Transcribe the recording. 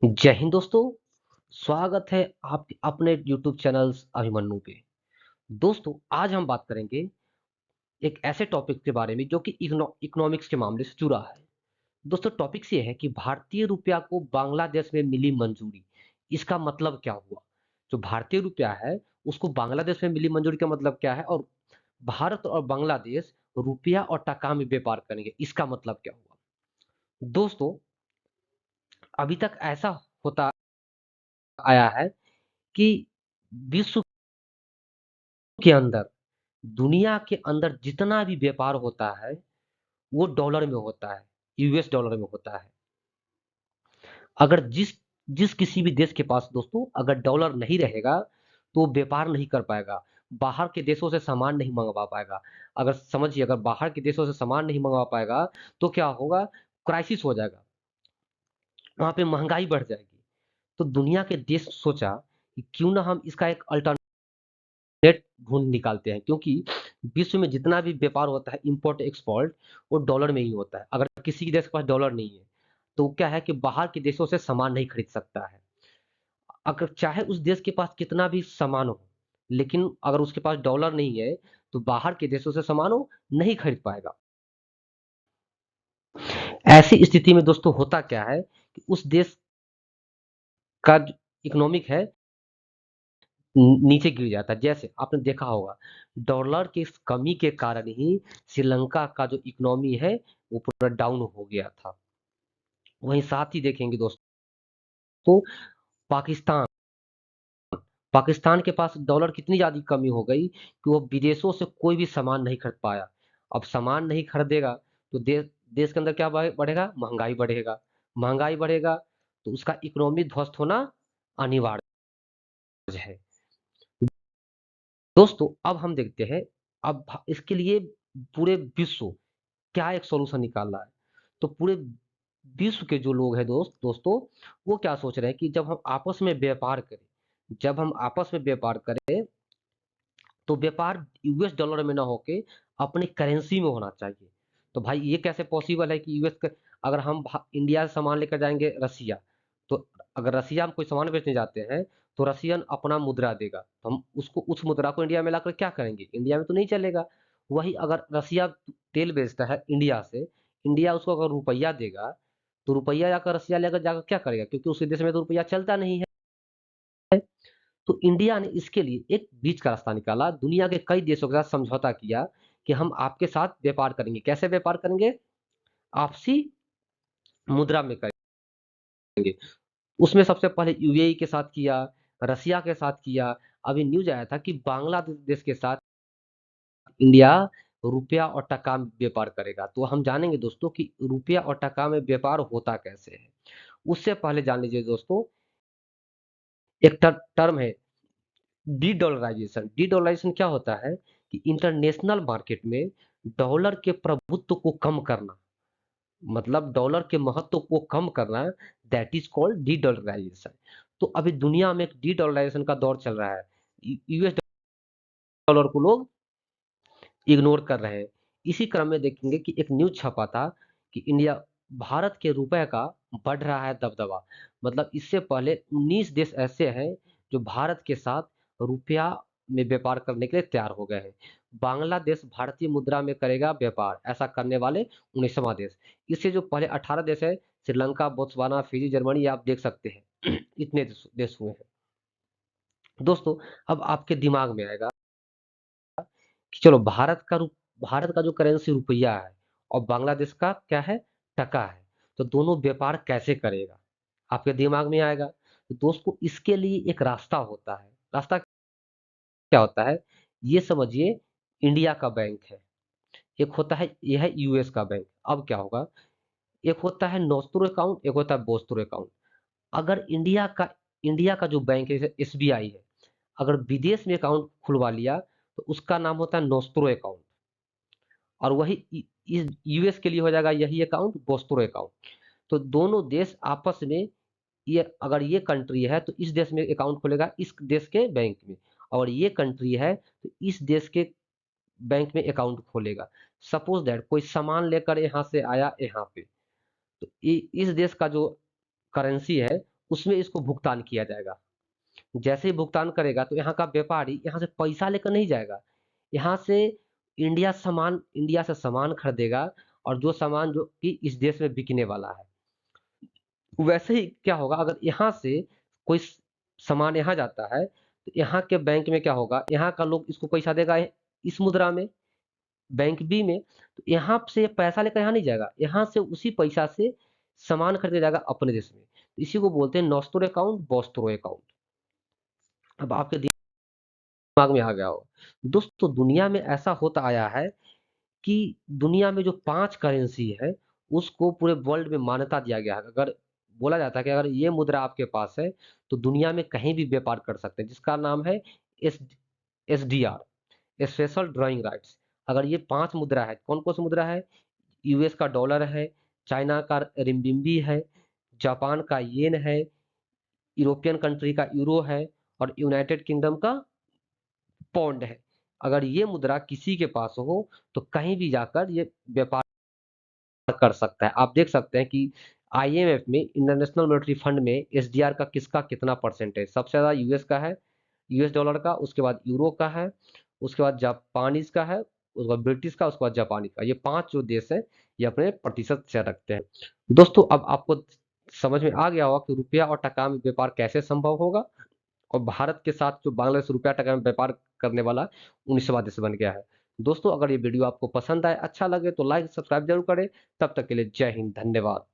जय हिंद दोस्तों। स्वागत है आप अपने YouTube चैनल्स अभिमन्यु पे। दोस्तों, आज हम बात करेंगे एक ऐसे टॉपिक के बारे में जो कि इकोनॉमिक्स के मामले से जुड़ा है। दोस्तों, टॉपिक्स ये है कि भारतीय रुपया को बांग्लादेश में मिली मंजूरी, इसका मतलब क्या हुआ? जो भारतीय रुपया है उसको बांग्लादेश में मिली मंजूरी का मतलब क्या है, और भारत और बांग्लादेश रुपया और टका में व्यापार करेंगे, इसका मतलब क्या हुआ? दोस्तों, अभी तक ऐसा होता आया है कि विश्व के अंदर, दुनिया के अंदर जितना भी व्यापार होता है वो डॉलर में होता है, यूएस डॉलर में होता है। अगर जिस जिस किसी भी देश के पास दोस्तों अगर डॉलर नहीं रहेगा तो वो व्यापार नहीं कर पाएगा, बाहर के देशों से सामान नहीं मंगवा पाएगा। अगर समझिए, अगर बाहर के देशों से सामान नहीं मंगवा पाएगा तो क्या होगा? क्राइसिस हो जाएगा, वहां पे महंगाई बढ़ जाएगी। तो दुनिया के देश सोचा कि क्यों ना हम इसका एक नेट ढूंढ निकालते हैं, क्योंकि विश्व में जितना भी व्यापार होता है इंपोर्ट एक्सपोर्ट, वो डॉलर में ही होता है। अगर किसी के देश के पास डॉलर नहीं है तो क्या है कि बाहर के देशों से सामान नहीं खरीद सकता है। अगर चाहे उस देश के पास कितना भी सामान हो, लेकिन अगर उसके पास डॉलर नहीं है तो बाहर के देशों से सामान वो नहीं खरीद पाएगा। ऐसी स्थिति में दोस्तों होता क्या है कि उस देश का इकोनॉमिक है नीचे गिर जाता है। जैसे आपने देखा होगा, डॉलर की इस कमी के कारण ही श्रीलंका का जो इकोनॉमी है वो पूरा डाउन हो गया था। वहीं साथ ही देखेंगे दोस्तों, पाकिस्तान पाकिस्तान के पास डॉलर कितनी ज्यादा कमी हो गई कि वो विदेशों से कोई भी सामान नहीं खरीद पाया। अब सामान नहीं खरीदेगा तो देश देश के अंदर क्या बढ़ेगा? महंगाई बढ़ेगा। महंगाई बढ़ेगा तो उसका इकोनॉमी ध्वस्त होना अनिवार्य है। दोस्तों, अब हम देखते हैं, अब इसके लिए पूरे विश्व क्या एक सॉल्यूशन निकाल रहा है। तो पूरे विश्व के जो लोग हैं दोस्तों, वो क्या सोच रहे हैं कि जब हम आपस में व्यापार करें तो व्यापार यूएस डॉलर में ना होके अपनी करेंसी में होना चाहिए। तो भाई, ये कैसे पॉसिबल है कि अगर हम इंडिया से सामान लेकर जाएंगे रसिया, तो अगर रसिया में कोई सामान बेचने जाते हैं तो रसियन अपना मुद्रा देगा, तो हम उसको उस मुद्रा को इंडिया में लाकर क्या करेंगे? इंडिया में तो नहीं चलेगा। वही अगर रसिया तेल बेचता है इंडिया से, इंडिया उसको अगर रुपया देगा तो रुपया जाकर रसिया लेकर जाकर क्या करेगा? क्योंकि उसके देश में तो रुपया चलता नहीं है। तो इंडिया ने इसके लिए एक बीच का रास्ता निकाला, दुनिया के कई देशों के साथ समझौता किया कि हम आपके साथ व्यापार करेंगे। कैसे व्यापार करेंगे? आपसी मुद्रा में करेंगे। उसमें सबसे पहले यूएई के साथ किया, रसिया के साथ किया। अभी न्यूज आया था कि बांग्लादेश के साथ इंडिया रुपया और टका में व्यापार करेगा। तो हम जानेंगे दोस्तों कि रुपया और टका में व्यापार होता कैसे है। उससे पहले जान लीजिए दोस्तों, एक टर्म है डी डॉलराइजेशन। डी डॉलराइजेशन क्या होता है कि इंटरनेशनल मार्केट में डॉलर के प्रभुत्व को कम करना, मतलब डॉलर के महत्व को कम करना, that is called de dollarization. तो अभी दुनिया में एक डी डॉलराइजेशन का दौर चल रहा है। यूएस डॉलर को लोग इग्नोर कर रहे हैं। इसी क्रम में देखेंगे कि एक न्यूज छपा था कि भारत के रुपए का बढ़ रहा है दबदबा। मतलब इससे पहले 19 देश ऐसे हैं जो भारत के साथ रुपया में व्यापार करने के लिए तैयार हो गए हैं। बांग्लादेश भारतीय मुद्रा में करेगा व्यापार, ऐसा करने वाले 19वां देश। इससे जो पहले 18 देश है, श्रीलंका, बोत्सवाना, फिजी, जर्मनी, ये आप देख सकते हैं। इतने देश हुए हैं। दोस्तों, अब आपके दिमाग में आएगा कि चलो, भारत का जो करेंसी रुपया है और बांग्लादेश का क्या है? टका है। तो दोनों व्यापार कैसे करेगा? आपके दिमाग में आएगा। तो दोस्तों, इसके लिए एक रास्ता होता है। रास्ता क्या होता है? ये समझिए, इंडिया का बैंक है, एक होता है यह है यूएस का बैंक। अब क्या होगा? एक होता है नोस्त्रो अकाउंट, एक होता है बोस्त्रो अकाउंट। अगर इंडिया का जो बैंक है, जैसे एसबीआई है, अगर विदेश में अकाउंट खुलवा लिया तो उसका नाम होता है नोस्त्रो अकाउंट। और वही इस यूएस के लिए हो जाएगा यही अकाउंट बोस्टो अकाउंट। तो दोनों देश आपस में, ये अगर ये कंट्री है तो इस देश में अकाउंट खोलेगा इस देश के बैंक में, और ये कंट्री है तो इस देश के बैंक में अकाउंट खोलेगा। सपोज दैट कोई सामान लेकर यहाँ से आया यहाँ पे, तो इस देश का जो करेंसी है उसमें इसको भुगतान किया जाएगा। जैसे ही भुगतान करेगा तो यहाँ का व्यापारी यहाँ से पैसा लेकर नहीं जाएगा, यहाँ से इंडिया से सामान खरीदेगा, और जो सामान जो कि इस देश में बिकने वाला है। वैसे ही क्या होगा, अगर यहाँ से कोई सामान यहाँ जाता है तो यहाँ के बैंक में क्या होगा, यहाँ का लोग इसको पैसा देगा इस मुद्रा में, बैंक बी में। तो यहाँ से पैसा लेकर यहाँ नहीं जाएगा, यहाँ से उसी पैसा से सामान खरीदा जाएगा अपने देश में। तो इसी को बोलते हैं नोस्टोर अकाउंट, बोस्टोर अकाउंट। अब आपके दिमाग में आ गया हो। दोस्तों दुनिया में ऐसा होता आया है कि दुनिया में जो 5 करेंसी है उसको पूरे वर्ल्ड में मान्यता दिया गया है। अगर बोला जाता है कि अगर ये मुद्रा आपके पास है तो दुनिया में कहीं भी व्यापार कर सकते हैं, जिसका नाम है S SDR, special drawing rights. अगर ये 5 मुद्रा है, कौन-कौन सी मुद्रा है? यूएस का डॉलर है, चाइना का रिम्बिम्बी है, जापान का येन है, यूरोपियन कंट्री का यूरो है, और यूनाइटेड किंगडम का पौंड है। अगर ये मुद्रा किसी के पास हो तो कहीं भी जाकर ये व्यापार कर सकता है। आप देख सकते हैं कि आईएमएफ में, इंटरनेशनल मॉनेटरी फंड में, एसडीआर का किसका कितना परसेंटेज, सबसे ज्यादा यूएस का है, यूएस डॉलर का, उसके बाद यूरो का है, उसके बाद जापानीज का है, उसके बाद ब्रिटिश का, उसके बाद जापानी का। ये 5 जो देश है ये अपने प्रतिशत शेयर रखते हैं। दोस्तों अब आपको समझ में आ गया होगा कि रुपया और टका में व्यापार कैसे संभव होगा, और भारत के साथ जो बांग्लादेश रुपया टका में व्यापार करने वाला 19वां देश बन गया है। दोस्तों अगर ये वीडियो आपको पसंद आए, अच्छा लगे तो लाइक सब्सक्राइब जरूर करें। तब तक के लिए जय हिंद, धन्यवाद।